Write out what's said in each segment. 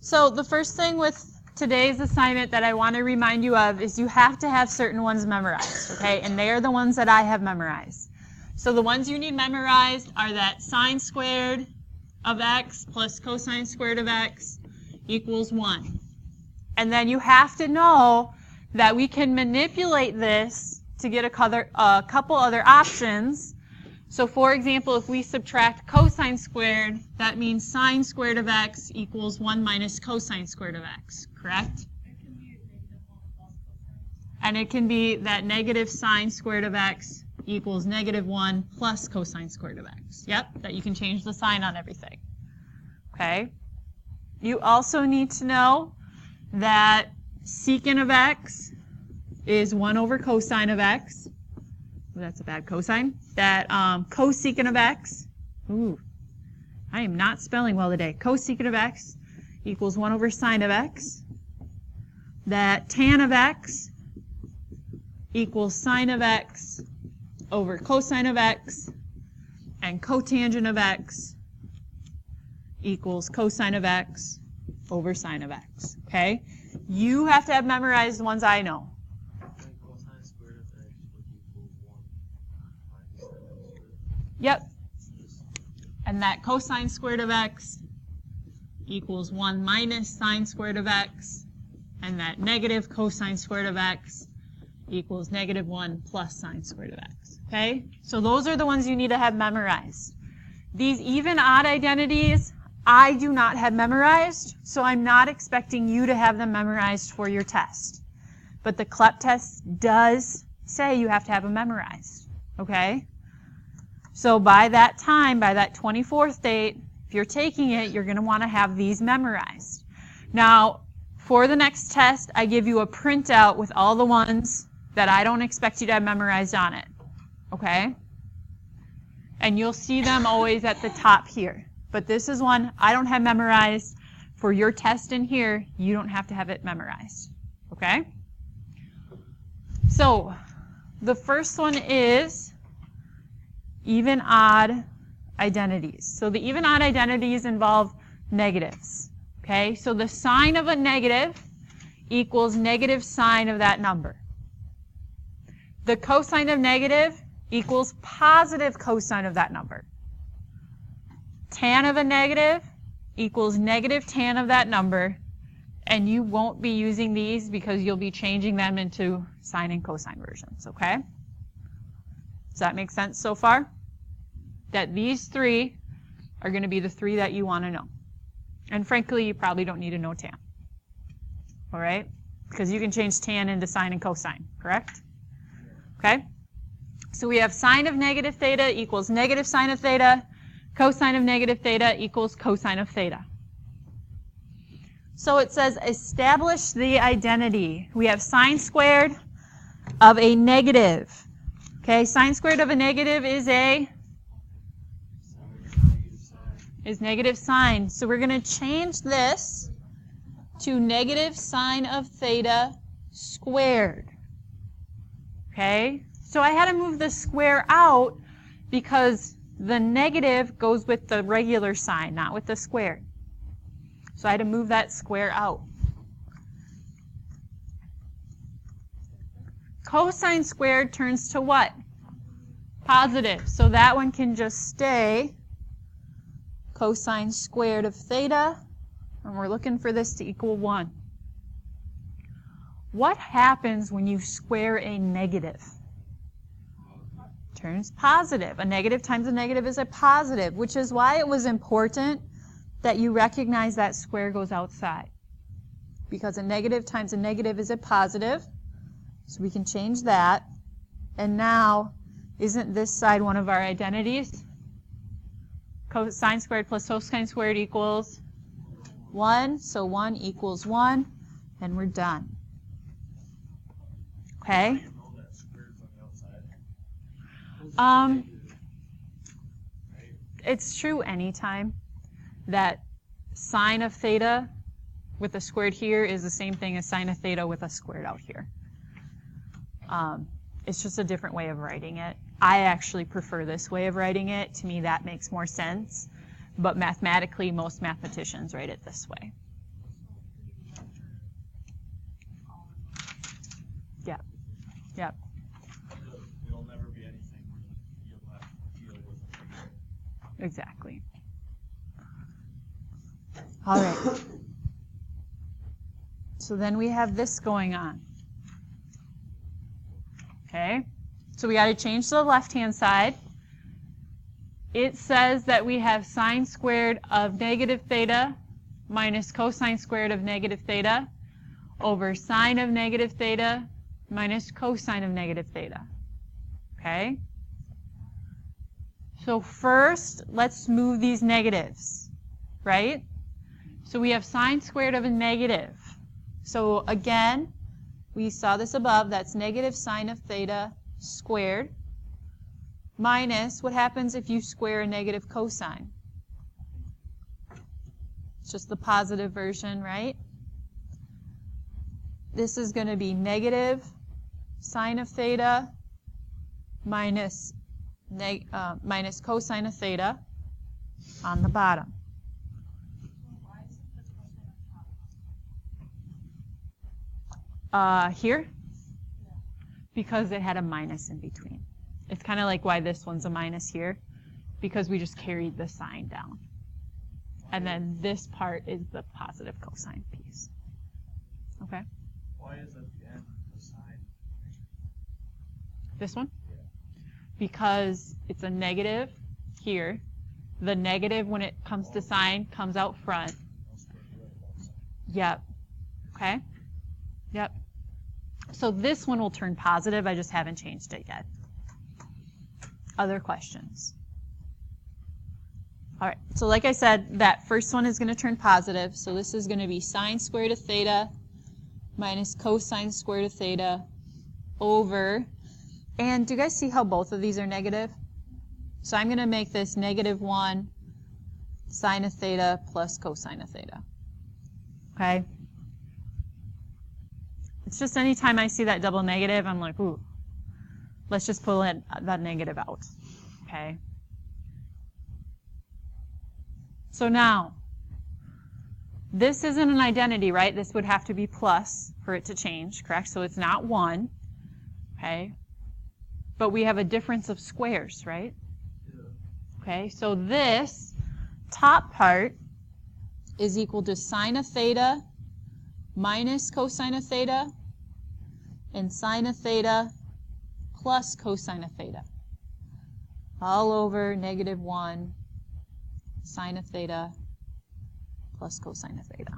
So the first thing with today's assignment that I want to remind you of is you have to have certain ones memorized, okay? And they are the ones that I have memorized. So the ones you need memorized are that sine squared of x plus cosine squared of x equals 1. And then you have to know that we can manipulate this to get a couple other options. So for example, if we subtract cosine squared, that means sine squared of x equals 1 minus cosine squared of x, correct? And it can be that negative sine squared of x equals negative 1 plus cosine squared of x. Yep, that you can change the sign on everything. Okay? You also need to know that secant of x is 1 over cosine of x. Well, that's a bad cosine. That cosecant of x, ooh, I am not spelling well today. Cosecant of x equals 1 over sine of x. That tan of x equals sine of x over cosine of x. And cotangent of x equals cosine of x over sine of x. Okay? You have to have memorized the ones I know. Yep. And that cosine squared of x equals 1 minus sine squared of x. And that negative cosine squared of x equals negative 1 plus sine squared of x. Okay? So those are the ones you need to have memorized. These even-odd identities, I do not have memorized, so I'm not expecting you to have them memorized for your test. But the CLEP test does say you have to have them memorized. Okay? So by that time, by that 24th date, if you're taking it, you're going to want to have these memorized. Now, for the next test, I give you a printout with all the ones that I don't expect you to have memorized on it. Okay? And you'll see them always at the top here. But this is one I don't have memorized. For your test in here, you don't have to have it memorized. Okay? So, the first one is even-odd identities. So the even-odd identities involve negatives. Okay? So the sign of a negative equals negative sign of that number. The cosine of negative equals positive cosine of that number. Tan of a negative equals negative tan of that number, and you won't be using these because you'll be changing them into sine and cosine versions, okay? Does that make sense so far? That these three are going to be the three that you want to know. And frankly, you probably don't need to know tan. All right? Because you can change tan into sine and cosine, correct? Okay? So we have sine of negative theta equals negative sine of theta. Cosine of negative theta equals cosine of theta. So it says establish the identity. We have sine squared of a negative. Okay, sine squared of a negative is negative sine. So we're going to change this to negative sine of theta squared. Okay, so I had to move the square out because the negative goes with the regular sign, not with the square. So I had to move that square out. Cosine squared turns to what? Positive. So that one can just stay cosine squared of theta, and we're looking for this to equal 1. What happens when you square a negative? Turns positive. A negative times a negative is a positive, which is why it was important that you recognize that square goes outside. Because a negative times a negative is a positive, so we can change that. And now, isn't this side one of our identities? Sine squared plus cosine squared equals 1, so 1 equals 1, and we're done. Okay? It's true anytime that sine of theta with a squared here is the same thing as sine of theta with a squared out here. It's just a different way of writing it. I actually prefer this way of writing it. To me, that makes more sense. But mathematically, most mathematicians write it this way. Yep. It'll never be anything where you'll have to deal with it. Exactly. All right. So then we have this going on. Okay. So we got to change to the left-hand side. It says that we have sine squared of negative theta minus cosine squared of negative theta over sine of negative theta minus cosine of negative theta. Okay? So first, let's move these negatives, right? So we have sine squared of a negative. So again, we saw this above, that's negative sine of theta squared minus what happens if you square a negative cosine. It's just the positive version, right? This is going to be negative sine of theta minus cosine of theta on the bottom. Here? Because it had a minus in between. It's kind of like why this one's a minus here, because we just carried the sign down. And then this part is the positive cosine piece. Okay? Why is at the end the sign? This one? Yeah. Because it's a negative here. The negative, when it comes to sign, comes out front. Yep. Okay? Yep. So this one will turn positive. I just haven't changed it yet. Other questions? All right. So like I said, that first one is going to turn positive. So this is going to be sine squared of theta minus cosine squared of theta over, and do you guys see how both of these are negative? So I'm going to make this negative 1 sine of theta plus cosine of theta. Okay? It's just anytime I see that double negative, I'm like, ooh, let's just pull that negative out. Okay? So now, this isn't an identity, right? This would have to be plus for it to change, correct? So it's not 1, okay? But we have a difference of squares, right? Yeah. Okay, so this top part is equal to sine of theta minus cosine of theta and sine of theta plus cosine of theta. All over negative 1 sine of theta plus cosine of theta.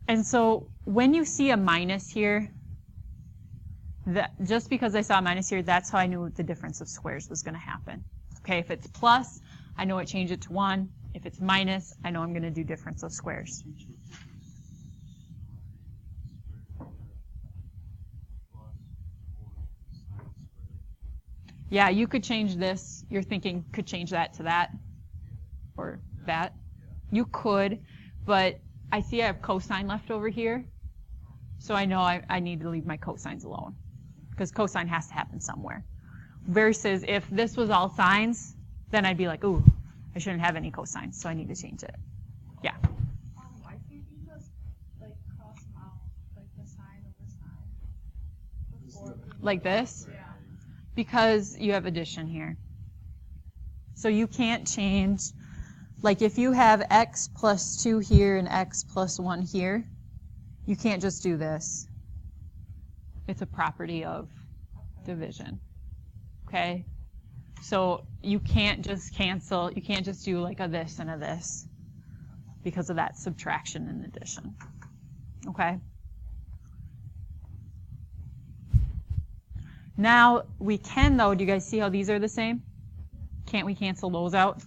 And so when you see a minus here, just because I saw a minus here, that's how I knew the difference of squares was going to happen. Okay, if it's plus, I know I change it to 1. If it's minus, I know I'm going to do difference of squares. Yeah, you could change this. You're thinking could change that to that or that. You could, but I see I have cosine left over here, so I know I need to leave my cosines alone because cosine has to happen somewhere. Versus if this was all sines, then I'd be like, ooh, I shouldn't have any cosines, so I need to change it. Yeah. Why can't you just like cross them out, like the sine over sine? Like this? Yeah. Because you have addition here. So you can't change, like if you have x plus 2 here and x plus 1 here, you can't just do this. It's a property of division. Okay? So you can't just cancel, you can't just do like a this and a this because of that subtraction and addition. Okay? Now we can though, do you guys see how these are the same? Can't we cancel those out?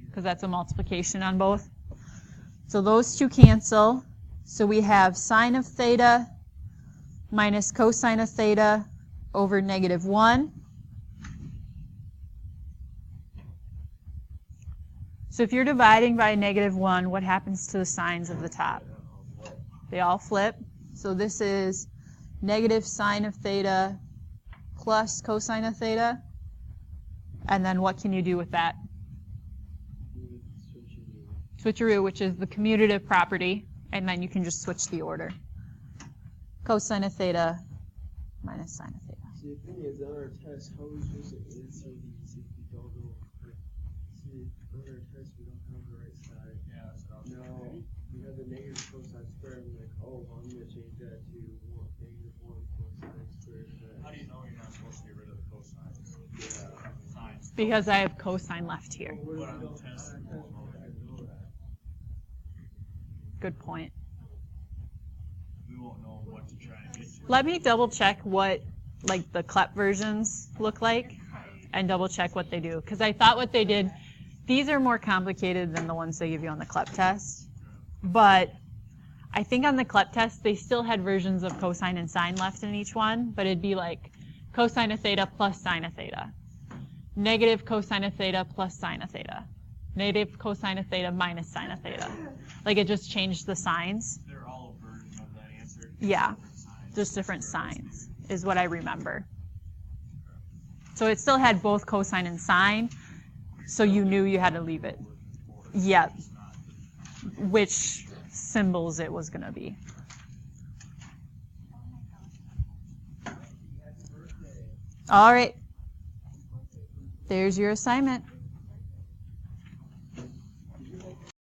Because that's a multiplication on both. So those two cancel. So we have sine of theta minus cosine of theta over negative 1. So if you're dividing by negative 1, what happens to the signs of the top? They all flip. So this is negative sine of theta plus cosine of theta. And then what can you do with that? switcheroo, which is the commutative property, and then you can just switch the order. Cosine of theta minus sine of theta. See, the thing is, on our test, how are we supposed to answer these if we don't know? See, on our test, we don't have the right side. Yeah, that's what I was Now, thinking. we have the negative cosine squared, and we're like, oh, well, I'm going to change that to negative 1 cosine squared. How do you know you're not supposed to get rid of the cosine? Yeah. Sine. Because I have cosine left here. What But if on we the don't test, on you our won't know that. we don't know that? Good point. We won't know what to try and get to. Let me double check what like the CLEP versions look like and double check what they do. Because I thought what they did, these are more complicated than the ones they give you on the CLEP test. But I think on the CLEP test, they still had versions of cosine and sine left in each one, but it'd be like cosine of theta plus sine of theta. Negative cosine of theta plus sine of theta. Negative cosine of theta minus sine of theta. Like it just changed the signs. They're all a version of that answer. Yeah, Different signs. just different signs is what I remember. So it still had both cosine and sine, so you knew you had to leave it. Yeah, which symbols it was going to be. All right. There's your assignment.